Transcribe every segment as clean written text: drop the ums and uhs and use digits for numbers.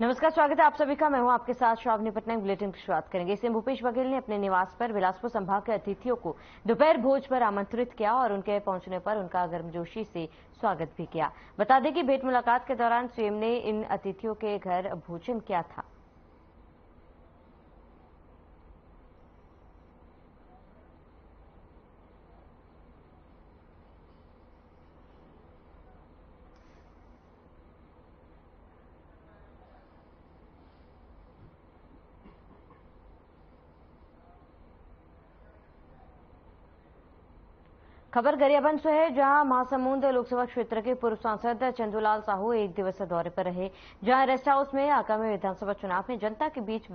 नमस्कार, स्वागत है आप सभी का। मैं हूं आपके साथ श्रावणी पटनायक। बुलेटिन की शुरुआत करेंगे। सीएम भूपेश बघेल ने अपने निवास पर बिलासपुर संभाग के अतिथियों को दोपहर भोज पर आमंत्रित किया और उनके पहुंचने पर उनका गर्मजोशी से स्वागत भी किया। बता दें कि भेंट मुलाकात के दौरान सीएम ने इन अतिथियों के घर भोजन किया था। खबर गरियाबंद से है, जहां महासमुंद लोकसभा क्षेत्र के पूर्व सांसद चंदूलाल साहू एक दिवसीय दौरे पर रहे। जहां रेस्ट हाउस में आगामी विधानसभा चुनाव में जनता के बीच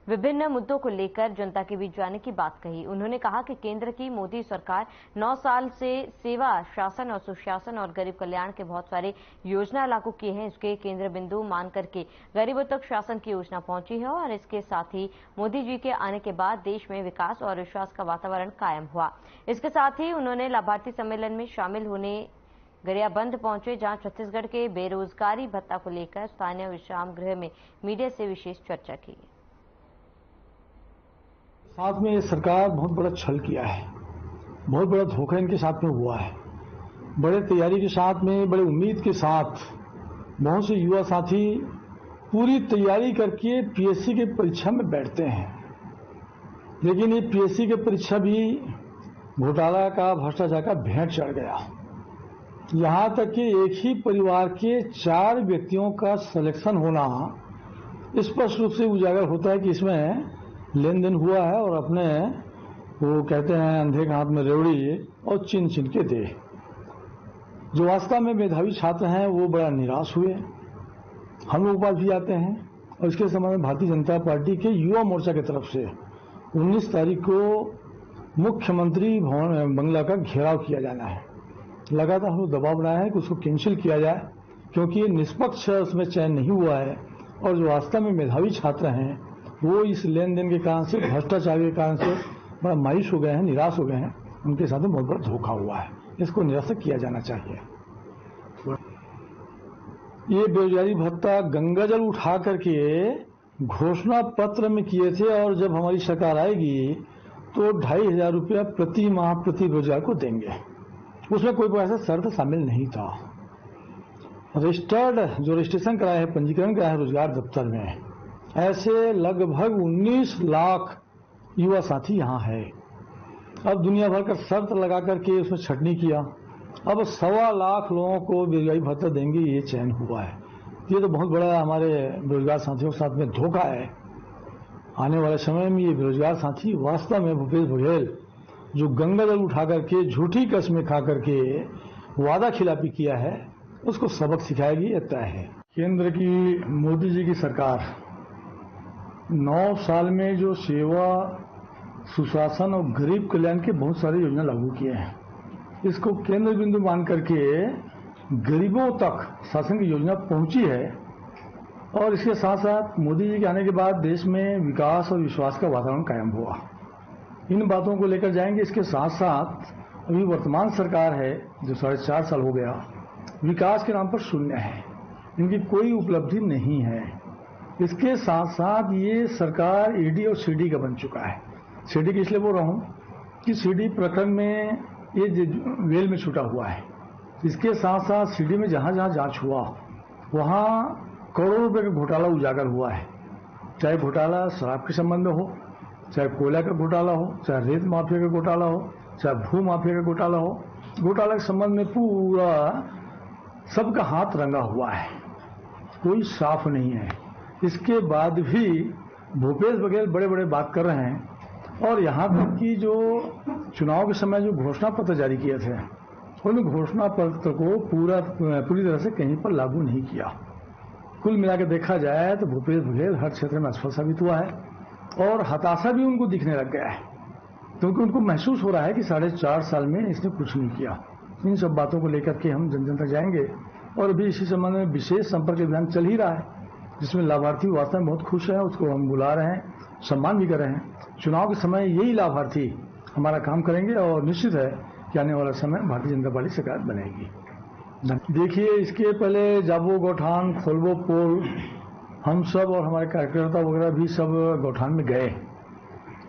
विभिन्न मुद्दों को लेकर जनता के बीच जाने की बात कही। उन्होंने कहा कि केंद्र की मोदी सरकार 9 साल से सेवा, शासन और सुशासन और गरीब कल्याण के बहुत सारे योजना लागू किए हैं। इसके केंद्र बिंदु मान करके गरीबों तक शासन की योजना पहुंची है और इसके साथ ही मोदी जी के आने के बाद देश में विकास और विश्वास का वातावरण कायम हुआ। इसके साथ ही उन्होंने लाभार्थी सम्मेलन में शामिल होने गरियाबंद पहुंचे, जहां छत्तीसगढ़ के बेरोजगारी भत्ता को लेकर स्थानीय विश्राम गृह में मीडिया से विशेष चर्चा की। साथ में ये सरकार बहुत बड़ा छल किया है, बहुत बड़ा धोखा इनके साथ में हुआ है। बड़े तैयारी के साथ में, बड़े उम्मीद के साथ बहुत से युवा साथी पूरी तैयारी करके पीएससी की परीक्षा में बैठते हैं, लेकिन ये पीएससी की परीक्षा भी घोटाला का, भ्रष्टाचार का भेंट चढ़ गया। यहां तक कि एक ही परिवार के 4 व्यक्तियों का सिलेक्शन होना स्पष्ट रूप से उजागर होता है कि इसमें लेन देन हुआ है और अपने वो कहते हैं अंधे के हाथ में रेवड़ी और चिन चिन के दे। जो वास्तव में मेधावी छात्र हैं वो बड़ा निराश हुए। हम लोग पास भी आते हैं और इसके संबंध में भारतीय जनता पार्टी के युवा मोर्चा की तरफ से 19 तारीख को मुख्यमंत्री भवन बंगला का घेराव किया जाना है। लगातार हम दबाव बनाया है कि उसको कैंसिल किया जाए, क्योंकि निष्पक्ष उसमें चयन नहीं हुआ है और जो वास्तव में मेधावी छात्र हैं वो इस लेन देन के कारण से, भ्रष्टाचार के कारण से बड़ा मायूस हो गए हैं, निराश हो गए हैं। उनके साथ में बहुत बड़ा धोखा हुआ है, इसको निरस्त किया जाना चाहिए। ये बेरोजगारी भत्ता गंगाजल उठा करके घोषणा पत्र में किए थे और जब हमारी सरकार आएगी तो 2,500 रुपया प्रति माह प्रति रोजगार को देंगे। उसमें कोई ऐसा शर्त शामिल नहीं था। रजिस्टर्ड जो रजिस्ट्रेशन कराया है, पंजीकरण कराया है रोजगार दफ्तर में, ऐसे लगभग 19 लाख युवा साथी यहाँ है। अब दुनिया भर का शर्त लगा करके उसमें छटनी किया। अब 1.25 लाख लोगों को बेरोजगारी भत्ता देंगे, ये चयन हुआ है। ये तो बहुत बड़ा हमारे बेरोजगार साथियों के साथ में धोखा है। आने वाले समय में ये बेरोजगार साथी वास्तव में भूपेश बघेल जो गंगाजल उठा करके, झूठी कसमें खा करके वादा खिलाफी किया है, उसको सबक सिखाएगी, ये तय है। केंद्र की मोदी जी की सरकार 9 साल में जो सेवा, सुशासन और गरीब कल्याण के बहुत सारे योजना लागू किए हैं, इसको केंद्र बिंदु मान करके गरीबों तक शासन की योजना पहुंची है। और इसके साथ साथ मोदी जी के आने के बाद देश में विकास और विश्वास का वातावरण कायम हुआ। इन बातों को लेकर जाएंगे। इसके साथ साथ अभी वर्तमान सरकार है जो 4.5 साल हो गया, विकास के नाम पर शून्य है, इनकी कोई उपलब्धि नहीं है। इसके साथ साथ ये सरकार ईडी और सीडी का बन चुका है। सीडी की इसलिए बोल रहा हूँ कि सीडी प्रकरण में ये वेल में छूटा हुआ है। इसके साथ साथ सीडी में जहां जहां जांच हुआ वहां करोड़ों रुपए का घोटाला उजागर हुआ है। चाहे घोटाला शराब के संबंध में हो, चाहे कोयला का घोटाला हो, चाहे रेत माफिया का घोटाला हो, चाहे भू माफिया का घोटाला हो, घोटाला के संबंध में पूरा सबका हाथ रंगा हुआ है, कोई साफ नहीं है। इसके बाद भी भूपेश बघेल बड़े बड़े बात कर रहे हैं और यहाँ तक कि जो चुनाव के समय जो घोषणा पत्र जारी किए थे, उन घोषणा पत्र को पूरी तरह से कहीं पर लागू नहीं किया। कुल मिलाकर देखा जाए तो भूपेश बघेल हर क्षेत्र में असफल साबित हुआ है और हताशा भी उनको दिखने लग गया है, क्योंकि उनको महसूस हो रहा है कि 4.5 साल में इसने कुछ नहीं किया। इन सब बातों को लेकर के हम जन जन तक जाएंगे और अभी इसी संबंध में विशेष संपर्क अभियान चल ही रहा है, जिसमें लाभार्थी वास्तव में बहुत खुश है। उसको हम बुला रहे हैं, सम्मान भी कर रहे हैं। चुनाव के समय यही लाभार्थी हमारा काम करेंगे और निश्चित है कि आने वाला समय भारतीय जनता पार्टी सरकार बनेगी। देखिए, इसके पहले जाबो गौठान, खोलबो पोल हम सब और हमारे कार्यकर्ता वगैरह भी सब गौठान में गए।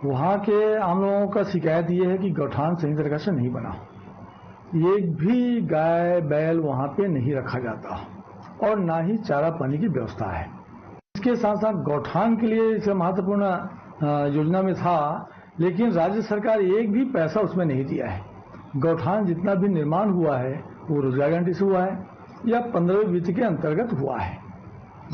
वहाँ के आम लोगों का शिकायत ये है कि गौठान सही तरीके से नहीं बना, एक भी गाय बैल वहाँ पे नहीं रखा जाता और ना ही चारा पानी की व्यवस्था है। इसके साथ साथ गौठान के लिए इसे महत्वपूर्ण योजना में था, लेकिन राज्य सरकार एक भी पैसा उसमें नहीं दिया है। गौठान जितना भी निर्माण हुआ है वो रोजगार गारंटी से हुआ है या 15वें वित्त के अंतर्गत हुआ है।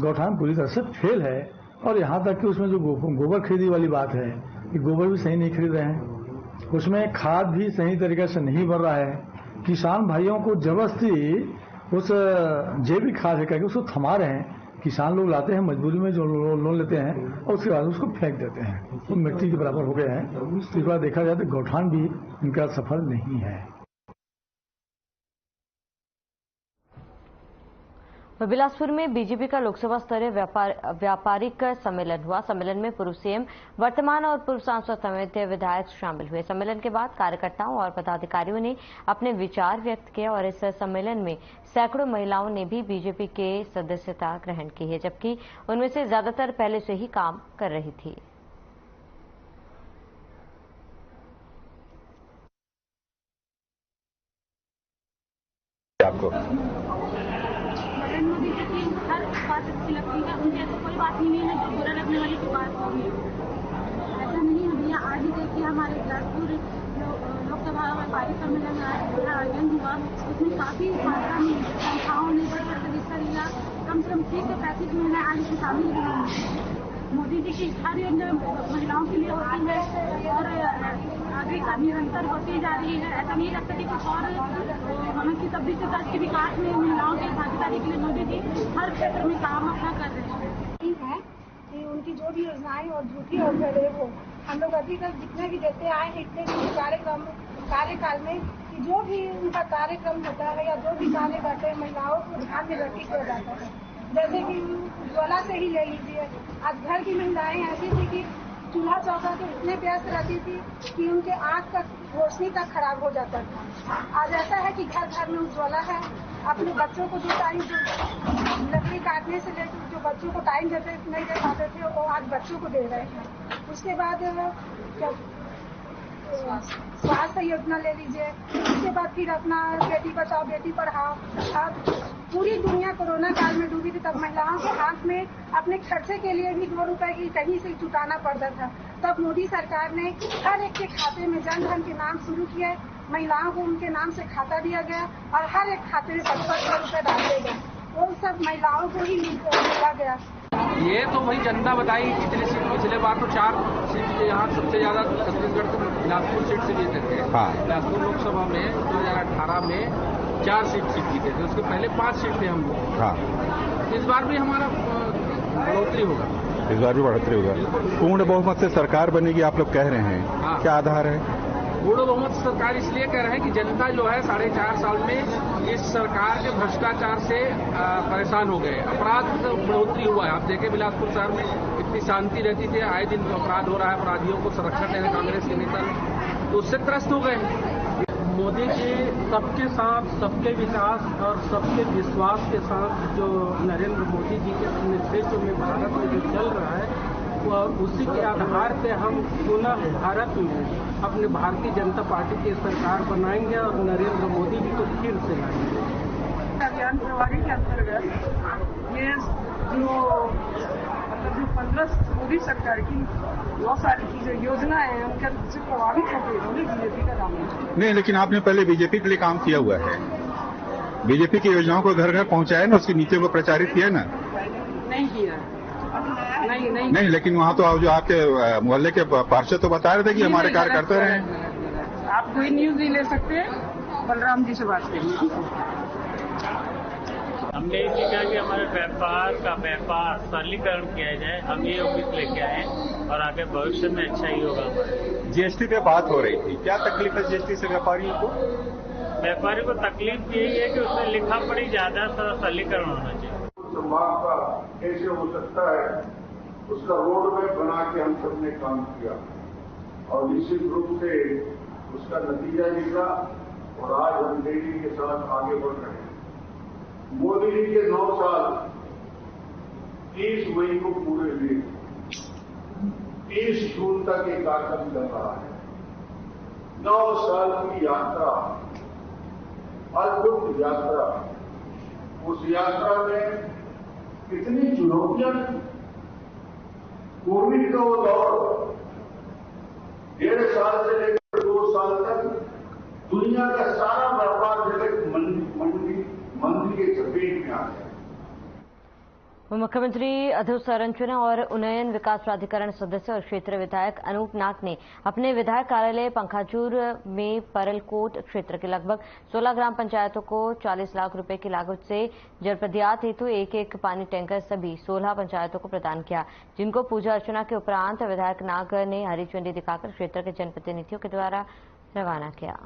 गौठान पूरी तरह से फेल है और यहाँ तक कि उसमें जो गोबर खरीदी वाली बात है कि गोबर भी सही नहीं खरीद रहे हैं, उसमें खाद भी सही तरीके से नहीं भर रहा है। किसान भाइयों को जबरदस्ती उस जैविक खाद है करके उसको थमा रहे हैं। किसान लोग लाते हैं मजबूरी में, जो लोन लेते हैं और उसके बाद उसको फेंक देते हैं, वो मिट्टी के बराबर हो गए हैं। इस बार देखा जाए तो गौठान भी इनका सफल नहीं है। बिलासपुर में बीजेपी का लोकसभा स्तरीय व्यापारिक सम्मेलन हुआ। सम्मेलन में पूर्व सीएम, वर्तमान और पूर्व सांसद समेत विधायक शामिल हुए। सम्मेलन के बाद कार्यकर्ताओं और पदाधिकारियों ने अपने विचार व्यक्त किए और इस सम्मेलन में सैकड़ों महिलाओं ने भी बीजेपी के सदस्यता ग्रहण की है, जबकि उनमें से ज्यादातर पहले से ही काम कर रही थी। आपको हर बात अच्छी लगती है, उनकी ऐसी कोई बात ही नहीं है जो बुरा लगने वाली कोई बात होगी। ऐसा नहीं है भैया। आज ही देखिए हमारे बिलासपुर लोकसभा व्यापारिक सम्मेलन का आयोजन हुआ, उसमें काफी मात्रा में संस्थाओं ने बढ़कर हिस्सा लिया। कम से कम 30 से 35 महिलाएं आज इसमें शामिल हुई। मोदी जी की हर योजना महिलाओं के लिए होती है और आगे का निरंतर होती जा रही है। ऐसा नहीं लगता कि कुछ और हम की तब्दीली से देश के विकास में महिलाओं की भागीदारी के लिए मोदी जी हर क्षेत्र में काम अपना कर रहे हैं। कि उनकी जो भी योजनाएं और झूठी और गड़े वो हम लोग अभी तक जितने भी देते आए हैं, इतने भी कार्यकाल में कि जो भी उनका कार्यक्रम होता है या जो भी कार्य करते हैं महिलाओं को ध्यान में रख किया जाता है। जैसे कि उज्ज्वला से ही ले लीजिए, आज घर की महिलाएं ऐसी थी कि चूल्हा चौका के इतने व्यस्त रहती थी कि उनके आँख का रोशनी तक खराब हो जाता था। आज ऐसा है कि घर घर में उज्ज्वला है। अपने बच्चों को जो टाइम लकड़ी काटने से लेकर जो बच्चों को टाइम नहीं दे पाते थे वो आज बच्चों को दे रहे हैं। उसके बाद जब स्वास्थ्य योजना ले लीजिए, उसके बाद फिर अपना बेटी बचाओ बेटी पढ़ाओ। अब पूरी दुनिया कोरोना काल में डूबी थी, तब महिलाओं के हाथ में अपने खर्चे के लिए भी 2 रुपए की कहीं से जुटाना पड़ता था। तब मोदी सरकार ने हर एक के खाते में जन धन के नाम शुरू किया, महिलाओं को उनके नाम से खाता दिया गया और हर एक खाते में 75 रुपए डाले गए। वो सब महिलाओं को ही मिला गया। ये तो वही जनता बताई कितनी सीट। पिछले बार तो 4 सीट यहाँ सबसे ज्यादा छत्तीसगढ़ से बिलासपुर सीट से जीते थे। बिलासपुर लोकसभा में 2018 में 4 सीट जीते थे, उसके पहले 5 सीट थे हम लोग। इस बार भी हमारा बढ़ोतरी होगा। इस बार भी बढ़ोतरी होगा। पूर्ण बहुमत से सरकार बनेगी आप लोग कह रहे हैं, क्या आधार है? पूर्ण बहुमत सरकार इसलिए कह रहे हैं कि जनता जो है 4.5 साल में इस सरकार के भ्रष्टाचार से परेशान हो गए। अपराध में बढ़ोतरी हुआ है। आप देखें बिलासपुर शहर में इतनी शांति रहती थी, आए दिन अपराध हो रहा है। अपराधियों को संरक्षण देने कांग्रेस के नेता ने, तो उससे त्रस्त हो गए। मोदी जी सबके साथ, सबके विकास और सबके विश्वास के साथ जो नरेंद्र मोदी जी के नेतृत्व में भारत में जो चल रहा है, और उसी के आधार पे हम पुनः भारत में अपने भारतीय जनता पार्टी की सरकार बनाएंगे और नरेंद्र मोदी जी को फिर से लाएंगे। अभियान प्रभारी के अंतर्गत ये जो 15 मोदी सरकार की बहुत सारी चीजें योजना है उनके से प्रभावित होकर उन्होंने बीजेपी का नाम नहीं, लेकिन आपने पहले बीजेपी के लिए काम किया हुआ है। बीजेपी की योजनाओं को घर घर पहुंचाया ना, उसकी नीतियों को प्रचारित किया ना? नहीं किया। नहीं, लेकिन वहाँ तो जो आपके मोहल्ले के पार्षद तो बता रहे थे कि हमारे कार्यकर्ता रहे। आप कोई न्यूज नहीं ले सकते, बलराम जी से बात करिए। हमने ये कहा कि हमारे व्यापार सरलीकरण किया जाए। हम ये उम्मीद लेके आए और आगे भविष्य में अच्छा ही होगा। जीएसटी पे बात हो रही थी, क्या तकलीफ है जीएसटी से व्यापारियों को? व्यापारी को तकलीफ यही है कि उसमें लिखा पढ़ी ज्यादा सरलीकरण होना चाहिए। समाज का कैसे हो सकता है, उसका रोड मैप बना के हम सबने काम किया और निश्चित रूप से उसका नतीजा निकला और आज हम तेजी के साथ आगे बढ़ रहे हैं। मोदी जी के 9 साल 30 मई को पूरे दिन 30 जून तक एक कार्यक्रम चल रहा है। 9 साल की यात्रा, अद्भुत यात्रा। उस यात्रा में कितनी चुनौतियां थी। कोविड का वो दौर 1.5 साल से लेकर 2 साल तक दुनिया का सारा व्यापार जगत मंदी के चपेट में आ गया। मुख्यमंत्री अधीर रंजन और उन्नयन विकास प्राधिकरण सदस्य और क्षेत्र विधायक अनूप नाग ने अपने विधायक कार्यालय पंखाजूर में परलकोट क्षेत्र के लगभग 16 ग्राम पंचायतों को 40 लाख रुपए की लागत से जलप्रदाय हेतु एक पानी टैंकर सभी 16 पंचायतों को प्रदान किया, जिनको पूजा अर्चना के उपरांत विधायक नाग ने हरी झंडी दिखाकर क्षेत्र के जनप्रतिनिधियों के द्वारा रवाना किया।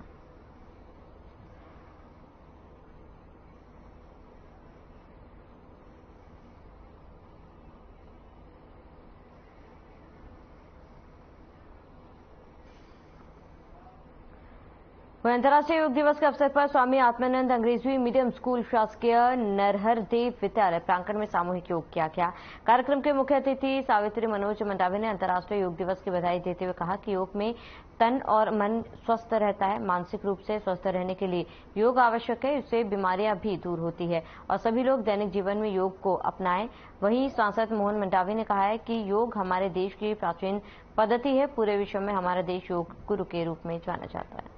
वहीं अंतर्राष्ट्रीय योग दिवस के अवसर पर स्वामी आत्मानंद अंग्रेजी मीडियम स्कूल शासकीय नरहरदेव विद्यालय प्रांगण में सामूहिक योग किया गया। कार्यक्रम के मुख्य अतिथि सावित्री मनोज मंडावी ने अंतर्राष्ट्रीय योग दिवस की बधाई देते हुए कहा कि योग में तन और मन स्वस्थ रहता है। मानसिक रूप से स्वस्थ रहने के लिए योग आवश्यक है, इससे बीमारियां भी दूर होती है और सभी लोग दैनिक जीवन में योग को अपनाएं। वहीं सांसद मोहन मंडावी ने कहा है कि योग हमारे देश की प्राचीन पद्धति है। पूरे विश्व में हमारा देश योग गुरु के रूप में जाना जाता है।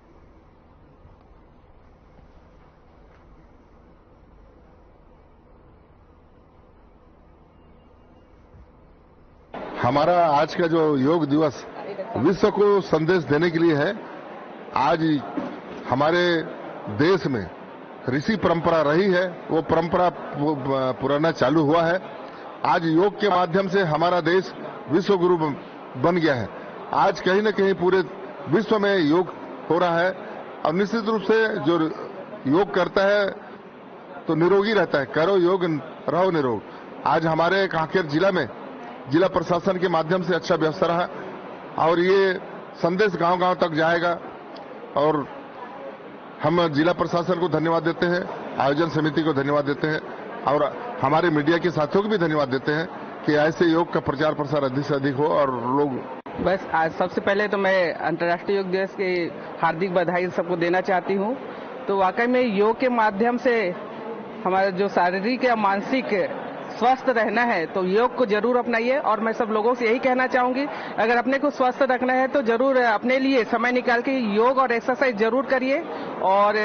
हमारा आज का जो योग दिवस विश्व को संदेश देने के लिए है। आज हमारे देश में ऋषि परंपरा रही है, वो परंपरा पुराना चालू हुआ है। आज योग के माध्यम से हमारा देश विश्व गुरु बन गया है। आज कहीं न कहीं पूरे विश्व में योग हो रहा है और निश्चित रूप से जो योग करता है तो निरोगी रहता है। करो योग रहो निरोग। आज हमारे कांकेर जिला में जिला प्रशासन के माध्यम से अच्छा व्यवस्था रहा और ये संदेश गांव-गांव तक जाएगा और हम जिला प्रशासन को धन्यवाद देते हैं, आयोजन समिति को धन्यवाद देते हैं और हमारे मीडिया के साथियों को भी धन्यवाद देते हैं कि ऐसे योग का प्रचार प्रसार अधिक से अधिक हो और लोग। बस आज सबसे पहले तो मैं अंतर्राष्ट्रीय योग दिवस की हार्दिक बधाई सबको देना चाहती हूँ। तो वाकई में योग के माध्यम से हमारा जो शारीरिक या मानसिक स्वस्थ रहना है तो योग को जरूर अपनाइए और मैं सब लोगों से यही कहना चाहूंगी, अगर अपने को स्वस्थ रखना है तो जरूर अपने लिए समय निकाल के योग और एक्सरसाइज जरूर करिए। और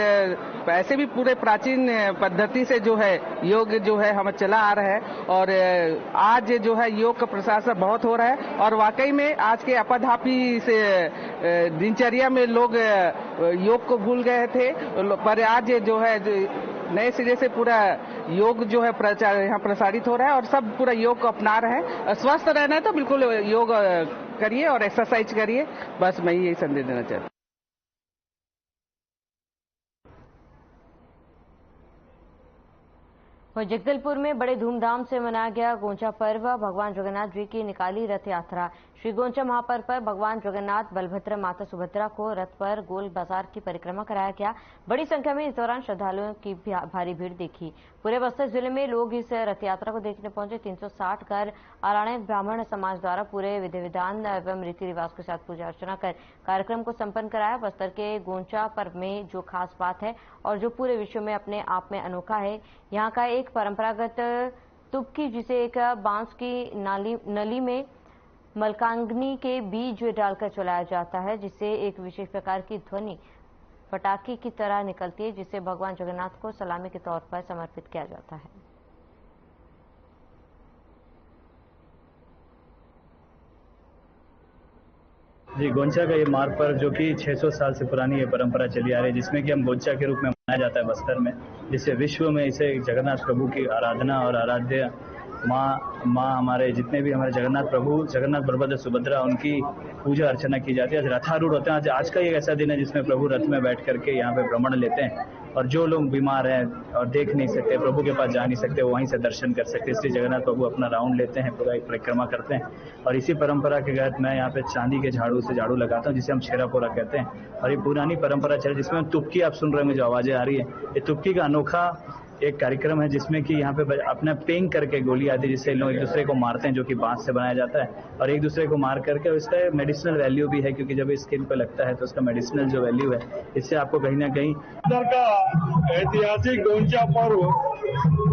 ऐसे भी पूरे प्राचीन पद्धति से जो है योग जो है हम चला आ रहा है और आज जो है योग का प्रसार बहुत हो रहा है और वाकई में आज के आपाधापी से दिनचर्या में लोग योग को भूल गए थे, पर आज जो है नए सिरे से पूरा योग जो है प्रचार यहाँ प्रसारित हो रहा है और सब पूरा योग को अपना रहे हैं। स्वस्थ रहना है तो बिल्कुल योग करिए और एक्सरसाइज करिए। बस मैं यही संदेश देना चाहता हूँ। जगदलपुर में बड़े धूमधाम से मनाया गया गोंचा पर्व। भगवान जगन्नाथ जी की निकाली रथ यात्रा। श्री गोंचा महापर्व पर भगवान जगन्नाथ, बलभद्र, माता सुभद्रा को रथ पर गोल बाजार की परिक्रमा कराया गया। बड़ी संख्या में इस दौरान श्रद्धालुओं की भारी भीड़ देखी। पूरे बस्तर जिले में लोग इस रथ यात्रा को देखने पहुंचे। 360 घर आराणित ब्राह्मण समाज द्वारा पूरे विधि विधान एवं रीति रिवाज के साथ पूजा अर्चना कर कार्यक्रम को संपन्न कराया। बस्तर के गोंचा पर्व में जो खास बात है और जो पूरे विश्व में अपने आप में अनोखा है, यहाँ का एक परंपरागत तुबकी, जिसे एक बांस की नली में मलकांगनी के बीज डालकर चलाया जाता है, जिससे एक विशेष प्रकार की ध्वनि पटाखे की तरह निकलती है, जिसे भगवान जगन्नाथ को सलामी के तौर पर समर्पित किया जाता है। जी, गोंचा का ये मार्ग पर जो कि 600 साल से पुरानी ये परंपरा चली आ रही है, जिसमें कि हम गोंचा के रूप में मनाया जाता है बस्तर में, जिससे विश्व में इसे जगन्नाथ प्रभु की आराधना और आराध्य माँ हमारे जितने भी हमारे जगन्नाथ प्रभु, जगन्नाथ, बलभद्र, सुभद्रा, उनकी पूजा अर्चना की जाती है। आज रथारूढ़ होते हैं। आज का ये ऐसा दिन है जिसमें प्रभु रथ में बैठ करके यहाँ पे भ्रमण लेते हैं और जो लोग बीमार हैं और देख नहीं सकते, प्रभु के पास जा नहीं सकते, वो वहीं से दर्शन कर सकते। इसलिए जगन्नाथ प्रभु अपना राउंड लेते हैं, पूरा एक परिक्रमा करते हैं और इसी परंपरा के तहत मैं यहाँ पे चांदी के झाड़ू से झाड़ू लगाता हूँ, जिसे हम छेरापोरा कहते हैं। और ये पुरानी परंपरा चल जिसमें तुबकी आप सुन रहे हैं, जो आवाजें आ रही है, ये तुबकी का अनोखा एक कार्यक्रम है जिसमें कि यहाँ पे अपना पेंग करके गोली आती है, जिससे लोग एक दूसरे को मारते हैं, जो कि बांस से बनाया जाता है, और एक दूसरे को मार करके उसका मेडिसिनल वैल्यू भी है, क्योंकि जब स्किन पे लगता है तो उसका मेडिसिनल जो वैल्यू है, इससे आपको कहीं ना कहीं इधर का ऐतिहासिक गोंचा पर्व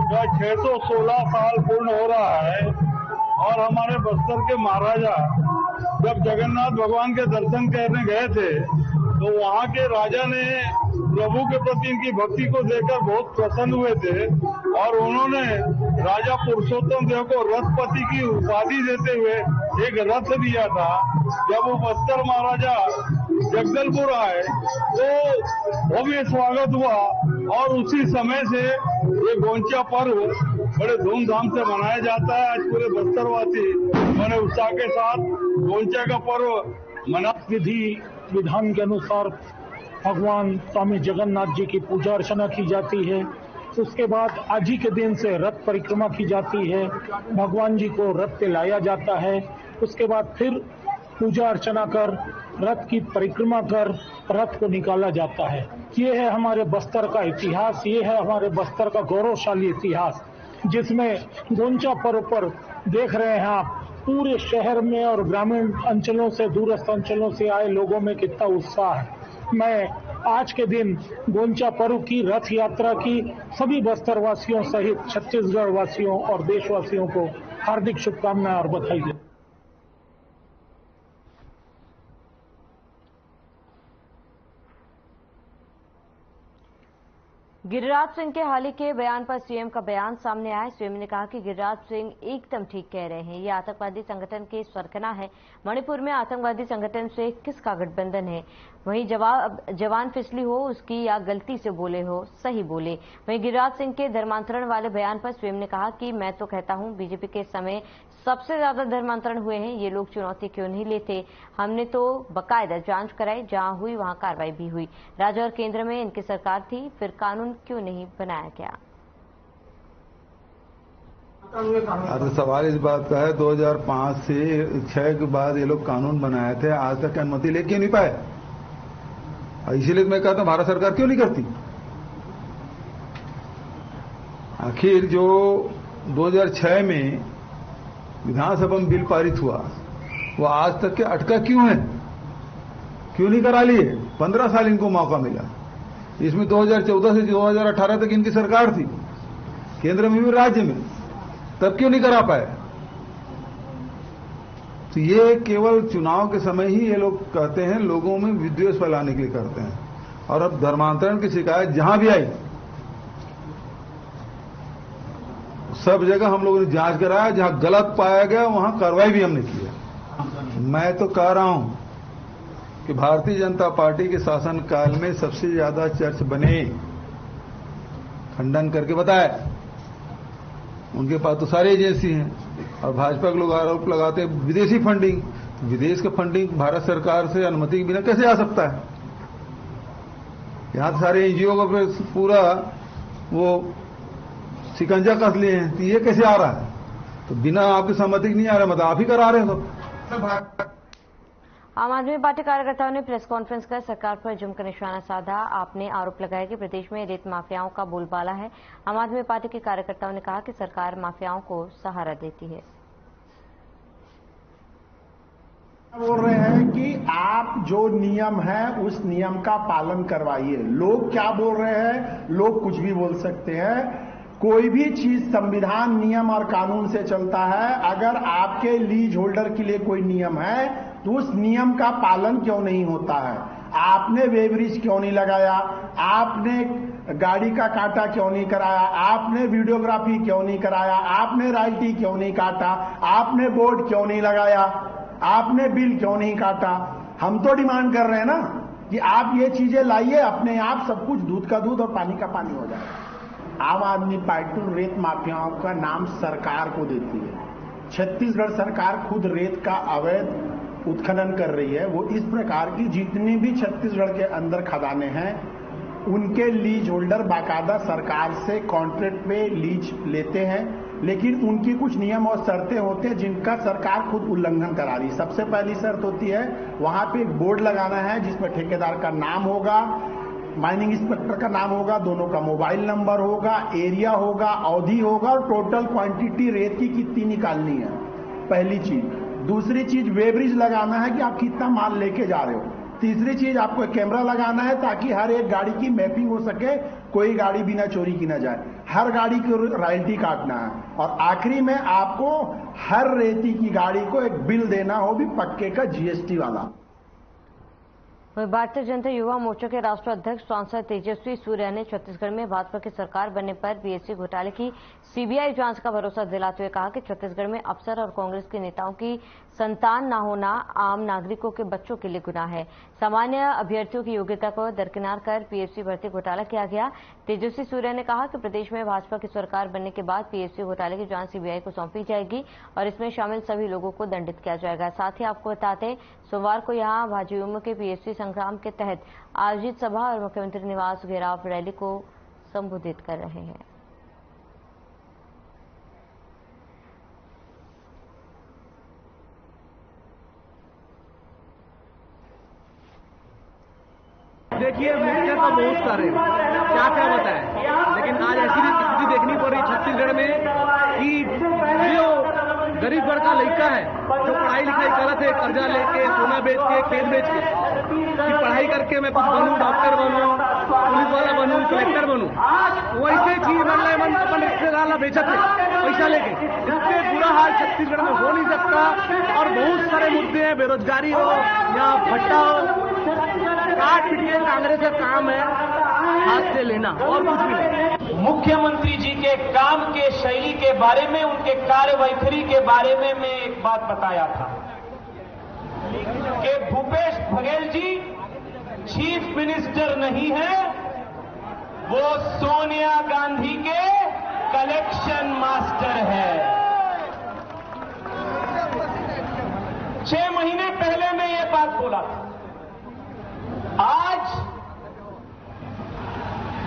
का 616 साल पूर्ण हो रहा है और हमारे बस्तर के महाराजा जब जगन्नाथ भगवान के दर्शन करने गए थे तो वहाँ के राजा ने प्रभु के प्रति इनकी भक्ति को देखकर बहुत प्रसन्न हुए थे और उन्होंने राजा पुरुषोत्तम देव को रथपति की उपाधि देते हुए एक रथ दिया था। जब वो बस्तर महाराजा जगदलपुर आए तो भव्य स्वागत हुआ और उसी समय से ये गोंचा पर्व बड़े धूमधाम से मनाया जाता है। आज पूरे बस्तरवासी बड़े उत्साह के साथ गोंचा का पर्व मना विधि विधान के अनुसार भगवान स्वामी जगन्नाथ जी की पूजा अर्चना की जाती है। उसके बाद आज ही के दिन से रथ परिक्रमा की जाती है, भगवान जी को रथ पे लाया जाता है। उसके बाद फिर पूजा अर्चना कर रथ की परिक्रमा कर रथ को निकाला जाता है। ये है हमारे बस्तर का इतिहास, ये है हमारे बस्तर का गौरवशाली इतिहास, जिसमें गोंचा पर्व पर देख रहे हैं आप पूरे शहर में और ग्रामीण अंचलों से, दूरस्थ अंचलों से आए लोगों में कितना उत्साह है। मैं आज के दिन गोंचा पर्व की रथ यात्रा की सभी बस्तर वासियों सहित छत्तीसगढ़ वासियों और देशवासियों को हार्दिक शुभकामनाएं और बधाई देता हूं। गिरिराज सिंह के हाल ही के बयान पर सीएम का बयान सामने आया। सीएम ने कहा कि गिरिराज सिंह एकदम ठीक कह रहे हैं, ये आतंकवादी संगठन के सरगना है। मणिपुर में आतंकवादी संगठन से किसका गठबंधन है? वहीं जवान फिसली हो उसकी या गलती से बोले हो, सही बोले। वहीं गिरिराज सिंह के धर्मांतरण वाले बयान पर सीएम ने कहा कि मैं तो कहता हूं बीजेपी के समय सबसे ज्यादा धर्मांतरण हुए हैं, ये लोग चुनौती क्यों नहीं लेते? हमने तो बकायदा जांच कराई, जहां हुई वहां कार्रवाई भी हुई। राज्य और केंद्र में इनकी सरकार थी, फिर कानून क्यों नहीं बनाया गया? तो सवाल इस बात का है 2005 से 6 के बाद ये लोग कानून बनाए थे, आज तक अनुमति लेके नहीं पाए। इसीलिए मैं कहता हूं भारत सरकार क्यों नहीं करती। आखिर जो 2006 में विधानसभा में बिल पारित हुआ वो आज तक के अटका क्यों है, क्यों नहीं करा लिए? 15 साल इनको मौका मिला। इसमें 2014 से 2018 तक इनकी सरकार थी, केंद्र में भी राज्य में, तब क्यों नहीं करा पाए? तो ये केवल चुनाव के समय ही ये लोग कहते हैं, लोगों में विद्वेष फैलाने के लिए करते हैं। और अब धर्मांतरण की शिकायत जहां भी आई सब जगह हम लोगों ने जांच कराया, जहां गलत पाया गया वहां कार्रवाई भी हमने की है। मैं तो कह रहा हूं कि भारतीय जनता पार्टी के शासनकाल में सबसे ज्यादा चर्च बने, खंडन करके बताया। उनके पास तो सारी एजेंसी हैं और भाजपा के लोग आरोप लगाते हैं विदेशी फंडिंग। विदेश का फंडिंग भारत सरकार से अनुमति के बिना कैसे आ सकता है? यहां तो सारे एनजीओ का पूरा वो शिकंजा कस लिए हैं, तो ये कैसे आ रहा है? तो बिना आपकी सहमति नहीं आ रहा, मतलब आप ही करा रहे हो सब। आम आदमी पार्टी कार्यकर्ताओं ने प्रेस कॉन्फ्रेंस कर सरकार पर जमकर निशाना साधा। आपने आरोप लगाया कि प्रदेश में रेत माफियाओं का बोलबाला है। आम आदमी पार्टी के कार्यकर्ताओं ने कहा कि सरकार माफियाओं को सहारा देती है। बोल रहे हैं कि आप जो नियम है उस नियम का पालन करवाइए। लोग क्या बोल रहे हैं? लोग कुछ भी बोल सकते हैं। कोई भी चीज संविधान, नियम और कानून से चलता है। अगर आपके लीज होल्डर के लिए कोई नियम है तो उस नियम का पालन क्यों नहीं होता है? आपने वेब्रिज क्यों नहीं लगाया? आपने गाड़ी का काटा क्यों नहीं कराया? आपने वीडियोग्राफी क्यों नहीं कराया? आपने रॉयल्टी क्यों नहीं काटा? आपने बोर्ड क्यों नहीं लगाया? आपने बिल क्यों नहीं काटा? हम तो डिमांड कर रहे हैं ना कि आप ये चीजें लाइए, अपने आप सब कुछ दूध का दूध और पानी का पानी हो जाए। आम आदमी पार्टी रेत माफियाओं का नाम सरकार को देती है। छत्तीसगढ़ सरकार खुद रेत का अवैध उत्खनन कर रही है। वो इस प्रकार की जितनी भी छत्तीसगढ़ के अंदर खदानें हैं उनके लीज होल्डर बाकायदा सरकार से कॉन्ट्रैक्ट पे लीज लेते हैं, लेकिन उनकी कुछ नियम और शर्तें होते हैं जिनका सरकार खुद उल्लंघन करा रही है। सबसे पहली शर्त होती है वहां पे एक बोर्ड लगाना है जिसमें ठेकेदार का नाम होगा, माइनिंग इंस्पेक्टर का नाम होगा, दोनों का मोबाइल नंबर होगा, एरिया होगा, अवधि होगा और टोटल क्वांटिटी रेत की कितनी निकालनी है, पहली चीज। दूसरी चीज वेब्रिज लगाना है कि आप कितना माल लेके जा रहे हो। तीसरी चीज आपको एक कैमरा लगाना है ताकि हर एक गाड़ी की मैपिंग हो सके, कोई गाड़ी बिना चोरी की ना जाए। हर गाड़ी की रॉयल्टी काटना है और आखिरी में आपको हर रेती की गाड़ी को एक बिल देना हो, भी पक्के का जीएसटी वाला। भारतीय जनता युवा मोर्चा के राष्ट्रीय अध्यक्ष सांसद तेजस्वी सूर्या ने छत्तीसगढ़ में भाजपा की सरकार बनने पर पीएससी घोटाले की सीबीआई जांच का भरोसा दिलाते हुए कहा कि छत्तीसगढ़ में अफसर और कांग्रेस के नेताओं की संतान न होना आम नागरिकों के बच्चों के लिए गुनाह है। सामान्य अभ्यर्थियों की योग्यता को दरकिनार कर पीएससी भर्ती घोटाला किया गया। तेजस्वी सूर्या ने कहा कि प्रदेश में भाजपा की सरकार बनने के बाद पीएससी घोटाले की जांच सीबीआई को सौंपी जाएगी और इसमें शामिल सभी लोगों को दंडित किया जाएगा। साथ ही आपको बताते सोमवार को यहां भाजयुमो के पीएससी संग्राम के तहत आयोजित सभा और मुख्यमंत्री निवास घेराव रैली को संबोधित कर रहे हैं। देखिए मुद्दे तो बहुत सारे क्या बताएं, लेकिन आज ऐसी स्थिति देखनी पड़ रही छत्तीसगढ़ में कि जो गरीब वर्ग का लड़का है जो पढ़ाई लिखाई करत है, कर्जा लेके, सोना बेच के, खेत बेच के, कि पढ़ाई करके मैं कुछ बनूं, डॉक्टर बनूं, पुलिस वाला बनूं, कलेक्टर बनूं, वैसे चीज मन अपन रिश्तेदार ला बेचत है पैसा लेके। इससे बुरा हाल छत्तीसगढ़ में हो नहीं सकता और बहुत सारे मुद्दे हैं, बेरोजगारी हो या भट्टा हो, काट पीट के कांग्रेस का काम है हाथ से लेना और कुछ भी नहीं। मुख्यमंत्री जी के काम के शैली के बारे में, उनके कार्यवैखरी के बारे में मैं एक बात बताया था कि भूपेश बघेल जी चीफ मिनिस्टर नहीं है, वो सोनिया गांधी के कलेक्शन मास्टर है। 6 महीने पहले मैं ये बात बोला था। आज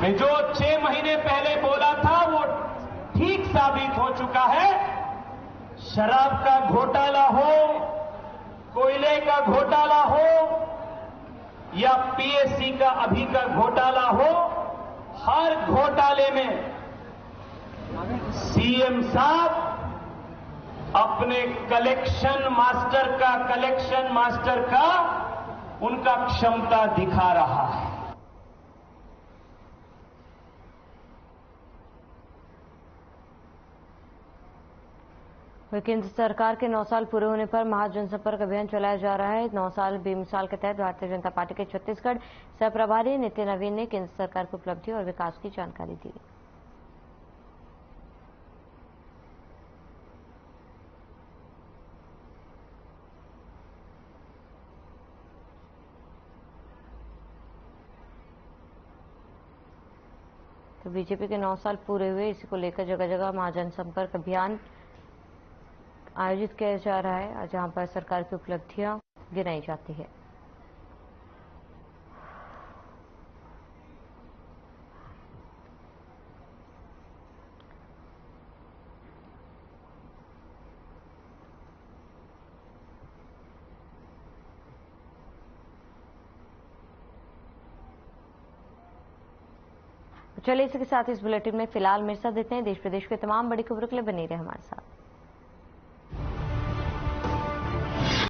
मैं जो 6 महीने पहले बोला था वो ठीक साबित हो चुका है। शराब का घोटाला हो, कोयले का घोटाला हो या पीएससी का अभी का घोटाला हो, हर घोटाले में सीएम साहब अपने कलेक्शन मास्टर का उनका क्षमता दिखा रहा है। केंद्र सरकार के 9 साल पूरे होने पर महाजनसंपर्क अभियान चलाया जा रहा है। 9 साल बेमिसाल के तहत भारतीय जनता पार्टी के छत्तीसगढ़ सह प्रभारी नितिन नवीन ने केंद्र सरकार की उपलब्धि और विकास की जानकारी दी। तो बीजेपी के 9 साल पूरे हुए, इसी को लेकर जगह जगह महाजनसंपर्क अभियान आयोजित किया जा रहा है, जहां पर सरकार की उपलब्धियां गिनाई जाती है। चलिए इसके साथ इस बुलेटिन में फिलहाल मेरे साथ देते हैं। देश प्रदेश के तमाम बड़ी खबरों के लिए बने रहे हमारे साथ।